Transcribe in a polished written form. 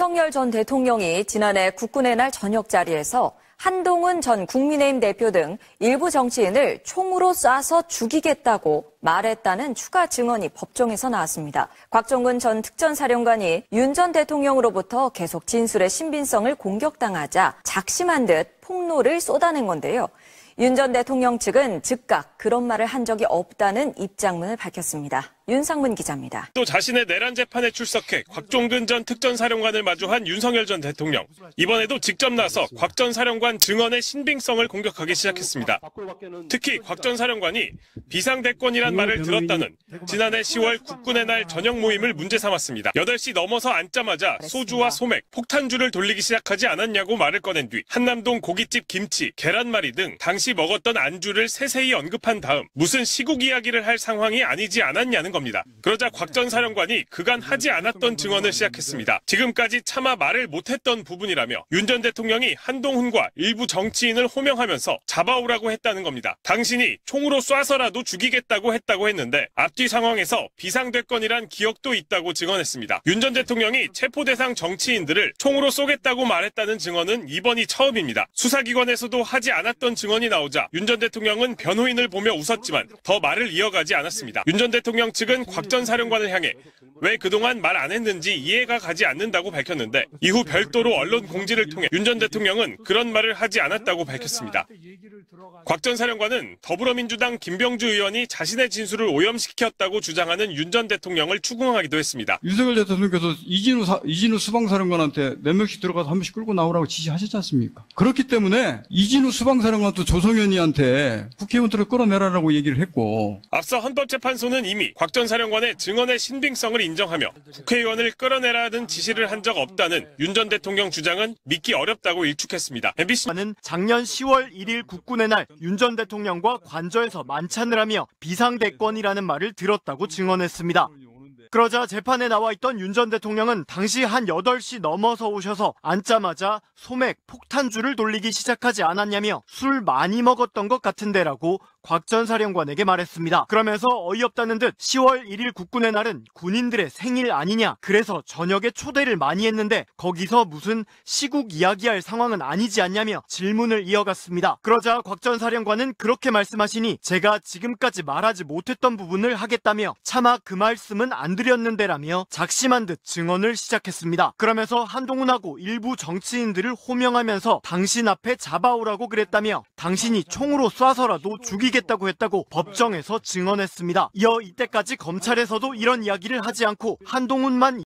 윤석열 전 대통령이 지난해 국군의 날 저녁 자리에서 한동훈 전 국민의힘 대표 등 일부 정치인을 총으로 쏴서 죽이겠다고 말했다는 추가 증언이 법정에서 나왔습니다. 곽종근 전 특전사령관이 윤 전 대통령으로부터 계속 진술의 신빙성을 공격당하자 작심한 듯 폭로를 쏟아낸 건데요. 윤 전 대통령 측은 즉각 그런 말을 한 적이 없다는 입장문을 밝혔습니다. 윤상문 기자입니다. 또 자신의 내란 재판에 출석해 곽종근 전 특전사령관을 마주한 윤석열 전 대통령. 이번에도 직접 나서 곽 전 사령관 증언의 신빙성을 공격하기 시작했습니다. 특히 곽 전 사령관이 비상대권이란 말을 들었다는 지난해 10월 국군의 날 저녁 모임을 문제 삼았습니다. 8시 넘어서 앉자마자 소주와 소맥, 폭탄주를 돌리기 시작하지 않았냐고 말을 꺼낸 뒤 한남동 고깃집 김치, 계란말이 등 당시 먹었던 안주를 세세히 언급한 다음 무슨 시국 이야기를 할 상황이 아니지 않았냐는 겁니다. 그러자 곽 전 사령관이 그간 하지 않았던 증언을 시작했습니다. 지금까지 차마 말을 못했던 부분이라며 윤 전 대통령이 한동훈과 일부 정치인을 호명하면서 잡아오라고 했다는 겁니다. 당신이 총으로 쏴서라도 죽이겠다고 했는데 앞뒤 상황에서 비상대권이란 기억도 있다고 증언했습니다. 윤 전 대통령이 체포대상 정치인들을 총으로 쏘겠다고 말했다는 증언은 이번이 처음입니다. 수사기관에서도 하지 않았던 증언이 나오자 윤 전 대통령은 변호인을 보며 웃었지만 더 말을 이어가지 않았습니다. 윤 전 대통령 측은 곽 전 사령관을 향해 왜 그동안 말 안 했는지 이해가 가지 않는다고 밝혔는데 이후 별도로 언론 공지를 통해 윤 전 대통령은 그런 말을 하지 않았다고 밝혔습니다. 곽 전 사령관은 더불어민주당 김병주 의원이 자신의 진술을 오염시켰다고 주장하는 윤 전 대통령을 추궁하기도 했습니다. 윤석열 대통령께서 이진우 수방사령관한테 몇 명씩 들어가서 한 명씩 끌고 나오라고 지시하셨지 않습니까? 그렇기 때문에 이진우 수방사령관도 조성현이한테 국회의원들을 끌어내라라고 얘기를 했고, 앞서 헌법재판소는 이미 곽 전 사령관의 증언의 신빙성을 인정하며 국회의원을 끌어내라는 지시를 한 적 없다는 윤 전 대통령 주장은 믿기 어렵다고 일축했습니다. MBC는 작년 10월 1일 국군의 날 윤 전 대통령과 관저에서 만찬을 하며 비상대권이라는 말을 들었다고 증언했습니다. 그러자 재판에 나와 있던 윤 전 대통령은 당시 한 8시 넘어서 오셔서 앉자마자 소맥, 폭탄주를 돌리기 시작하지 않았냐며 술 많이 먹었던 것 같은데라고 곽 전 사령관에게 말했습니다. 그러면서 어이없다는 듯 10월 1일 국군의 날은 군인들의 생일 아니냐, 그래서 저녁에 초대를 많이 했는데 거기서 무슨 시국 이야기할 상황은 아니지 않냐며 질문을 이어갔습니다. 그러자 곽 전 사령관은 그렇게 말씀하시니 제가 지금까지 말하지 못했던 부분을 하겠다며 차마 그 말씀은 안 드렸는데라며 작심한 듯 증언을 시작했습니다. 그러면서 한동훈하고 일부 정치인들을 호명하면서 당신 앞에 잡아오라고 그랬다며 당신이 총으로 쏴서라도 죽이겠다고 했다고 법정에서 증언했습니다. 이어 이때까지 검찰에서도 이런 이야기를 하지 않고 한동훈만